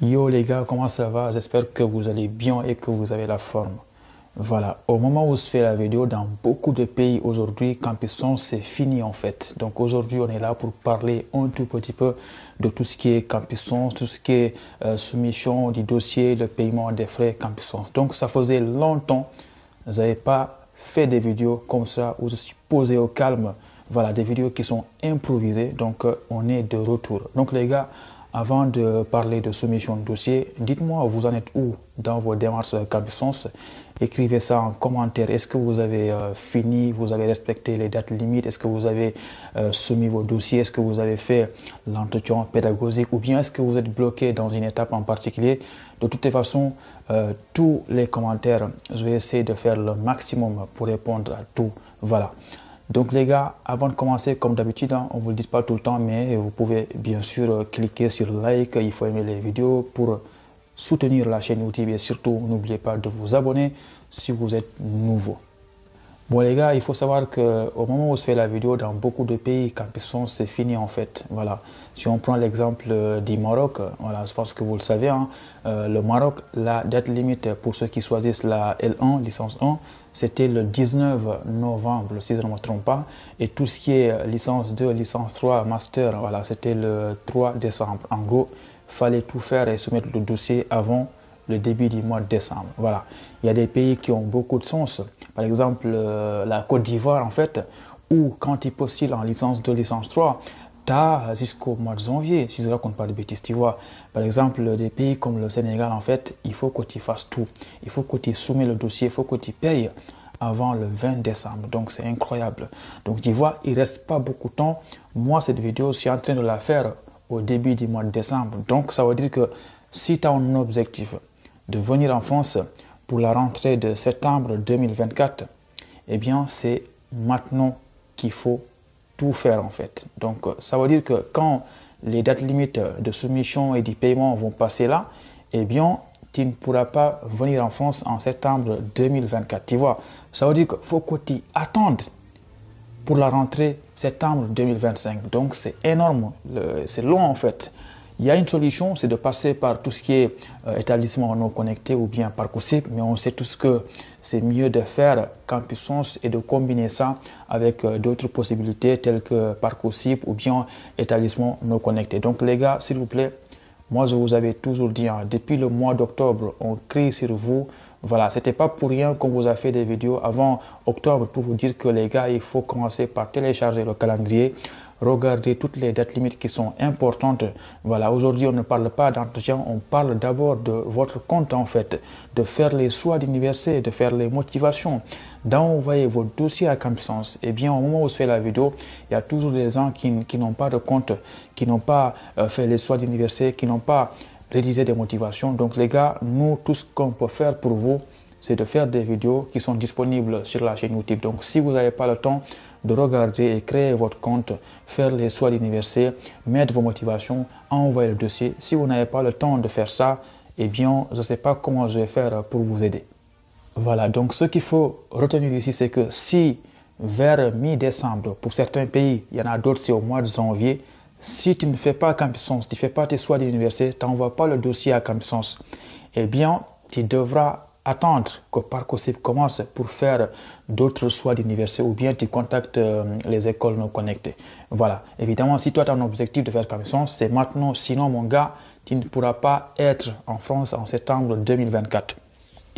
Yo les gars, comment ça va? J'espère que vous allez bien et que vous avez la forme. Voilà, au moment où je fais la vidéo, dans beaucoup de pays aujourd'hui, Campuissance, c'est fini en fait. Donc aujourd'hui, on est là pour parler un tout petit peu de tout ce qui est Campuissance, tout ce qui est soumission du dossier, le paiement des frais Campuissance. Donc ça faisait longtemps, je n'avais pas fait des vidéos comme ça où je suis posé au calme. Voilà, des vidéos qui sont improvisées. Donc on est de retour. Donc les gars, avant de parler de soumission de dossier, dites-moi vous en êtes où dans vos démarches Campuissance. Écrivez ça en commentaire. Est-ce que vous avez fini, vous avez respecté les dates limites? Est-ce que vous avez soumis vos dossiers? Est-ce que vous avez fait l'entretien pédagogique? Ou bien est-ce que vous êtes bloqué dans une étape en particulier? De toutes les façons, tous les commentaires, je vais essayer de faire le maximum pour répondre à tout. Voilà. Donc les gars, avant de commencer, comme d'habitude, hein, on ne vous le dit pas tout le temps, mais vous pouvez bien sûr cliquer sur like, il faut aimer les vidéos pour soutenir la chaîne YouTube et surtout n'oubliez pas de vous abonner si vous êtes nouveau. Bon les gars, il faut savoir qu'au moment où je fais la vidéo, dans beaucoup de pays, Campuissance, c'est fini en fait. Voilà. Si on prend l'exemple du Maroc, voilà, je pense que vous le savez, hein, le Maroc, la date limite pour ceux qui choisissent la L1, licence 1, c'était le 19 novembre, si je ne me trompe pas. Et tout ce qui est licence 2, licence 3, master, voilà, c'était le 3 décembre. En gros, il fallait tout faire et soumettre le dossier avant le début du mois de décembre. Voilà. Il y a des pays qui ont beaucoup de sens. Par exemple, la Côte d'Ivoire, en fait, où quand ils postulent en licence 2, licence 3, tu as jusqu'au mois de janvier, si je ne raconte pas de bêtises, tu vois. Par exemple, des pays comme le Sénégal, en fait, il faut que tu fasses tout. Il faut que tu soumets le dossier, il faut que tu payes avant le 20 décembre. Donc, c'est incroyable. Donc, tu vois, il ne reste pas beaucoup de temps. Moi, cette vidéo, je suis en train de la faire au début du mois de décembre. Donc, ça veut dire que si tu as un objectif de venir en France pour la rentrée de septembre 2024, eh bien, c'est maintenant qu'il faut tout faire en fait. Donc, ça veut dire que quand les dates limites de soumission et de paiement vont passer là, eh bien, tu ne pourras pas venir en France en septembre 2024. Tu vois, ça veut dire qu'il faut que tu attendes pour la rentrée septembre 2025. Donc, c'est énorme, c'est long en fait. Il y a une solution, c'est de passer par tout ce qui est établissement non connecté ou bien Parcoursup, mais on sait tous que c'est mieux de faire Campuissance et de combiner ça avec d'autres possibilités telles que Parcoursup ou bien établissement non connecté. Donc les gars, s'il vous plaît, moi je vous avais toujours dit, hein, depuis le mois d'octobre, on crie sur vous. Voilà, c'était pas pour rien qu'on vous a fait des vidéos avant octobre pour vous dire que les gars, il faut commencer par télécharger le calendrier. Regardez toutes les dates limites qui sont importantes. Voilà, aujourd'hui, on ne parle pas d'entretien, on parle d'abord de votre compte en fait, de faire les choix d'université, de faire les motivations, d'envoyer vos dossiers à Campuissance. Et bien, au moment où je fais la vidéo, il y a toujours des gens qui n'ont pas de compte, qui n'ont pas fait les choix d'université, qui n'ont pas rédigé des motivations. Donc les gars, nous, tout ce qu'on peut faire pour vous, c'est de faire des vidéos qui sont disponibles sur la chaîne YouTube. Donc si vous n'avez pas le temps de regarder et créer votre compte, faire les choix d'université, mettre vos motivations, envoyer le dossier. Si vous n'avez pas le temps de faire ça, eh bien, je ne sais pas comment je vais faire pour vous aider. Voilà, donc ce qu'il faut retenir ici, c'est que si vers mi-décembre, pour certains pays, il y en a d'autres, c'est au mois de janvier, si tu ne fais pas Campuissance, tu ne fais pas tes choix d'université, tu n'envoies pas le dossier à Campuissance, eh bien, tu devras attendre que Parcoursup commence pour faire d'autres choix d'université ou bien tu contactes les écoles non connectées. Voilà. Évidemment, si toi tu as un objectif de faire Campuissance, c'est maintenant. Sinon, mon gars, tu ne pourras pas être en France en septembre 2024.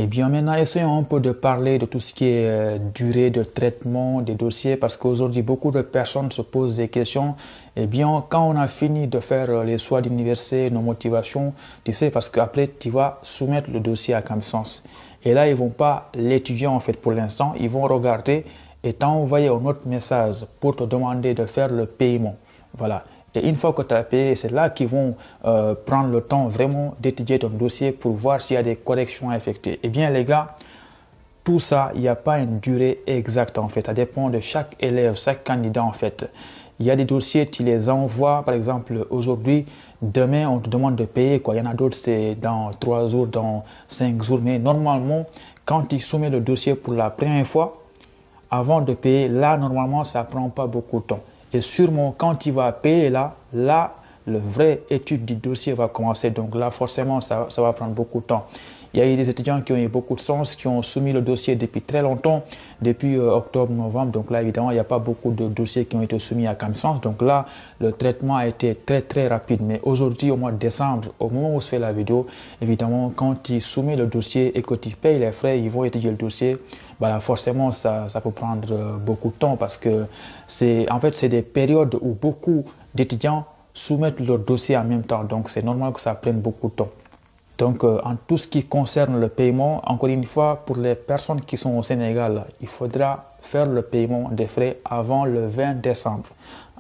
Eh bien, maintenant, essayons un peu de parler de tout ce qui est durée de traitement des dossiers parce qu'aujourd'hui, beaucoup de personnes se posent des questions. Eh bien, quand on a fini de faire les choix d'université, nos motivations, tu sais, parce qu'après, tu vas soumettre le dossier à Campuissance. Et là, ils ne vont pas l'étudier en fait pour l'instant. Ils vont regarder et t'envoyer un autre message pour te demander de faire le paiement. Voilà. Et une fois que tu as payé, c'est là qu'ils vont prendre le temps vraiment d'étudier ton dossier pour voir s'il y a des corrections à effectuer. Eh bien, les gars, tout ça, il n'y a pas une durée exacte en fait. Ça dépend de chaque élève, chaque candidat en fait. Il y a des dossiers, tu les envoies, par exemple, aujourd'hui, demain, on te demande de payer. Quoi. Il y en a d'autres, c'est dans 3 jours, dans 5 jours. Mais normalement, quand tu soumets le dossier pour la première fois, avant de payer, là, normalement, ça ne prend pas beaucoup de temps. Et sûrement, quand tu vas payer là, le vrai étude du dossier va commencer. Donc là, forcément, ça va prendre beaucoup de temps. Il y a eu des étudiants qui ont eu beaucoup de sens, qui ont soumis le dossier depuis très longtemps, depuis octobre, novembre. Donc là, évidemment, il n'y a pas beaucoup de dossiers qui ont été soumis à CamSens. Donc là, le traitement a été très, très rapide. Mais aujourd'hui, au mois de décembre, au moment où se fait la vidéo, évidemment, quand tu soumets le dossier et que tu payes les frais, ils vont étudier le dossier. Bah, forcément, ça peut prendre beaucoup de temps parce que en fait, c'est des périodes où beaucoup d'étudiants soumettent leur dossier en même temps. Donc, c'est normal que ça prenne beaucoup de temps. Donc, en tout ce qui concerne le paiement, encore une fois, pour les personnes qui sont au Sénégal, il faudra faire le paiement des frais avant le 20 décembre.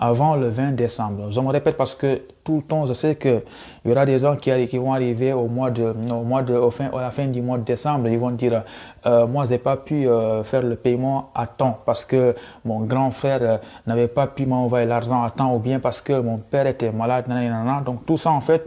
Avant le 20 décembre. Je me répète parce que tout le temps, je sais qu'il y aura des gens qui vont arriver à la fin du mois de décembre. Ils vont dire, moi, je n'ai pas pu faire le paiement à temps parce que mon grand frère n'avait pas pu m'envoyer l'argent à temps ou bien parce que mon père était malade. Nanana. Donc, tout ça, en fait,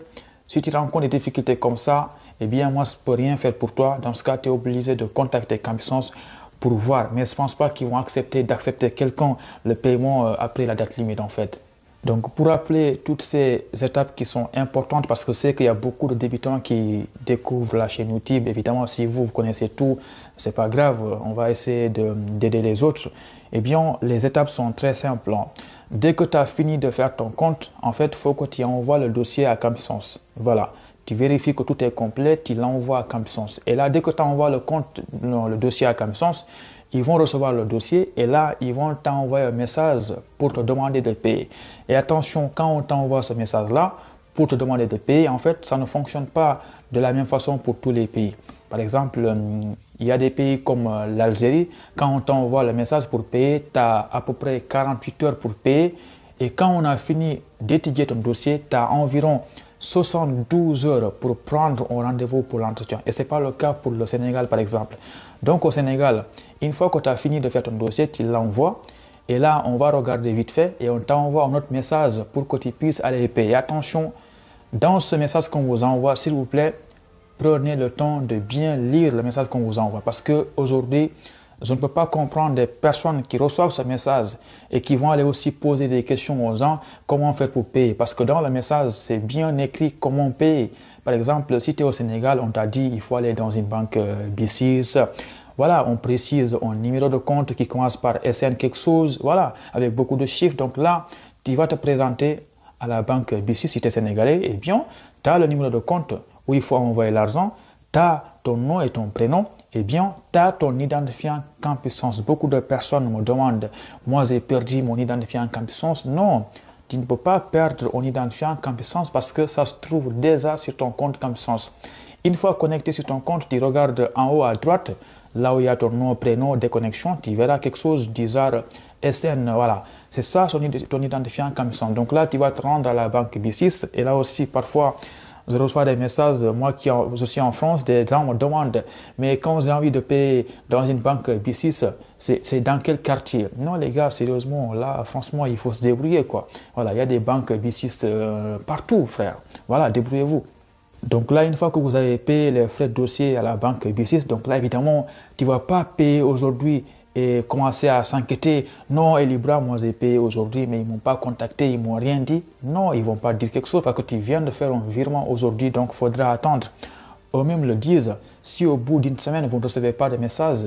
si tu rencontres des difficultés comme ça, eh bien, moi, je ne peux rien faire pour toi. Dans ce cas, tu es obligé de contacter CamSens pour voir. Mais je ne pense pas qu'ils vont d'accepter quelqu'un le paiement après la date limite, en fait. Donc, pour rappeler toutes ces étapes qui sont importantes, parce que c'est qu'il y a beaucoup de débutants qui découvrent la chaîne YouTube. Évidemment, si vous connaissez tout, ce n'est pas grave. On va essayer d'aider les autres. Eh bien, les étapes sont très simples. Dès que tu as fini de faire ton compte, en fait, il faut que tu envoies le dossier à CamSens. Voilà. Tu vérifies que tout est complet, tu l'envoies à CamSens. Et là, dès que tu envoies le dossier à CamSens, ils vont recevoir le dossier et là, ils vont t'envoyer un message pour te demander de payer. Et attention, quand on t'envoie ce message-là, pour te demander de payer, en fait, ça ne fonctionne pas de la même façon pour tous les pays. Par exemple, il y a des pays comme l'Algérie, quand on t'envoie le message pour payer, tu as à peu près 48 heures pour payer. Et quand on a fini d'étudier ton dossier, tu as environ 72 heures pour prendre un rendez-vous pour l'entretien. Et ce n'est pas le cas pour le Sénégal, par exemple. Donc, au Sénégal, une fois que tu as fini de faire ton dossier, tu l'envoies. Et là, on va regarder vite fait et on t'envoie un autre message pour que tu puisses aller payer. Attention, dans ce message qu'on vous envoie, s'il vous plaît, prenez le temps de bien lire le message qu'on vous envoie. Parce qu'aujourd'hui, je ne peux pas comprendre des personnes qui reçoivent ce message et qui vont aller aussi poser des questions aux gens, comment faire pour payer. Parce que dans le message, c'est bien écrit comment payer. Par exemple, si tu es au Sénégal, on t'a dit il faut aller dans une banque B6. Voilà, on précise un numéro de compte qui commence par SN quelque chose, voilà, avec beaucoup de chiffres. Donc là, tu vas te présenter à la banque B6 si tu es sénégalais. Eh bien, tu as le numéro de compte où il faut envoyer l'argent, tu as ton nom et ton prénom. Eh bien, tu as ton identifiant CamSens. Beaucoup de personnes me demandent, moi j'ai perdu mon identifiant CamSens. Non, tu ne peux pas perdre ton identifiant CamSens parce que ça se trouve déjà sur ton compte CamSens. Une fois connecté sur ton compte, tu regardes en haut à droite, là où il y a ton nom, prénom, déconnexion, tu verras quelque chose du genre SN. Voilà, c'est ça ton identifiant CamSens. Donc là, tu vas te rendre à la banque B6 et là aussi, parfois, je reçois des messages, moi je suis en France, des gens me demandent, mais quand j'ai envie de payer dans une banque B6, c'est dans quel quartier? Non les gars, sérieusement, là, franchement, il faut se débrouiller quoi. Voilà, il y a des banques B6 partout, frère. Voilà, débrouillez-vous. Donc là, une fois que vous avez payé les frais de dossier à la banque B6, donc là, évidemment, tu ne vas pas payer aujourd'hui et commencer à s'inquiéter. Non, Elibra, moi j'ai payé aujourd'hui, mais ils ne m'ont pas contacté, ils ne m'ont rien dit. Non, ils ne vont pas dire quelque chose parce que tu viens de faire un virement aujourd'hui, donc il faudra attendre. Eux-mêmes le disent, si au bout d'une semaine, vous ne recevez pas de message,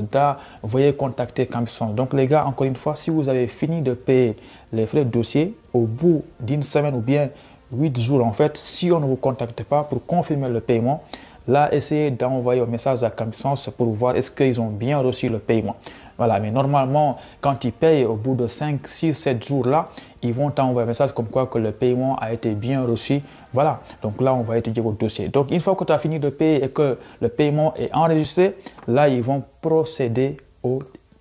veuillez contacter CamSens. Donc les gars, encore une fois, si vous avez fini de payer les frais de dossier, au bout d'une semaine ou bien 8 jours en fait, si on ne vous contacte pas pour confirmer le paiement, là, essayez d'envoyer un message à CamSens pour voir est-ce qu'ils ont bien reçu le paiement. Voilà, mais normalement, quand ils payent au bout de 5, 6, 7 jours là, ils vont t'envoyer un message comme quoi que le paiement a été bien reçu. Voilà, donc là, on va étudier votre dossier. Donc, une fois que tu as fini de payer et que le paiement est enregistré, là, ils vont procéder au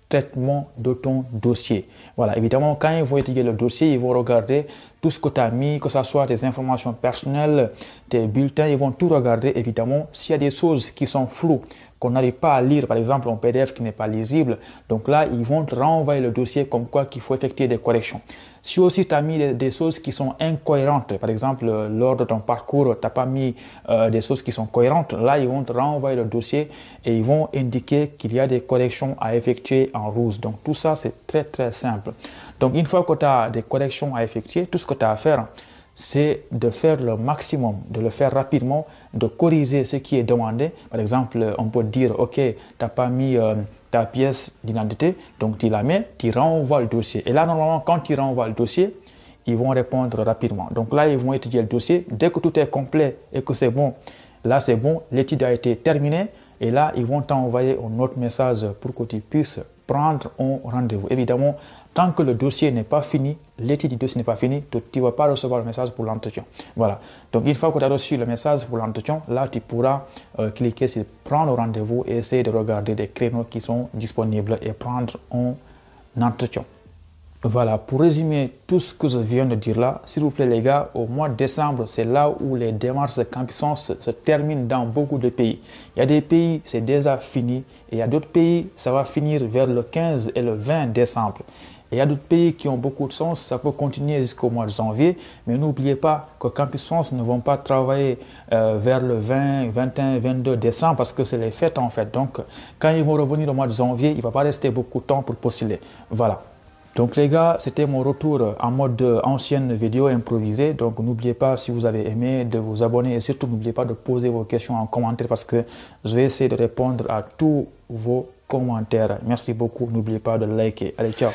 traitement de ton dossier. Voilà, évidemment, quand ils vont étudier le dossier, ils vont regarder tout ce que tu as mis, que ce soit tes informations personnelles, tes bulletins, ils vont tout regarder. Évidemment, s'il y a des choses qui sont floues, qu'on n'arrive pas à lire, par exemple un PDF qui n'est pas lisible, donc là, ils vont te renvoyer le dossier comme quoi qu'il faut effectuer des corrections. Si aussi tu as mis des choses qui sont incohérentes, par exemple, lors de ton parcours, tu n'as pas mis des choses qui sont cohérentes, là, ils vont te renvoyer le dossier et ils vont indiquer qu'il y a des corrections à effectuer en rouge. Donc, tout ça, c'est très, très simple. Donc, une fois que tu as des corrections à effectuer, tout ce que tu as à faire, c'est de faire le maximum, de le faire rapidement, de corriger ce qui est demandé. Par exemple, on peut dire, OK, tu n'as pas mis ta pièce d'identité, donc tu la mets, tu renvoies le dossier. Et là, normalement, quand tu renvoies le dossier, ils vont répondre rapidement. Donc là, ils vont étudier le dossier. Dès que tout est complet et que c'est bon, là, c'est bon, l'étude a été terminée. Et là, ils vont t'envoyer un autre message pour que tu puisses prendre un rendez-vous. Évidemment, tant que le dossier n'est pas fini, l'étude du dossier n'est pas finie, tu ne vas pas recevoir le message pour l'entretien. Voilà. Donc, une fois que tu as reçu le message pour l'entretien, là, tu pourras cliquer sur prendre rendez-vous et essayer de regarder des créneaux qui sont disponibles et prendre un entretien. Voilà, pour résumer tout ce que je viens de dire là, s'il vous plaît les gars, au mois de décembre, c'est là où les démarches de Campuissance se terminent dans beaucoup de pays. Il y a des pays, c'est déjà fini, et il y a d'autres pays, ça va finir vers le 15 et le 20 décembre. Et il y a d'autres pays qui ont beaucoup de sens, ça peut continuer jusqu'au mois de janvier, mais n'oubliez pas que Campuissance ne vont pas travailler vers le 20, 21, 22 décembre parce que c'est les fêtes en fait. Donc, quand ils vont revenir au mois de janvier, il ne va pas rester beaucoup de temps pour postuler. Voilà. Donc les gars, c'était mon retour en mode ancienne vidéo improvisée. Donc n'oubliez pas, si vous avez aimé, de vous abonner et surtout n'oubliez pas de poser vos questions en commentaire parce que je vais essayer de répondre à tous vos commentaires. Merci beaucoup, n'oubliez pas de liker. Allez, ciao.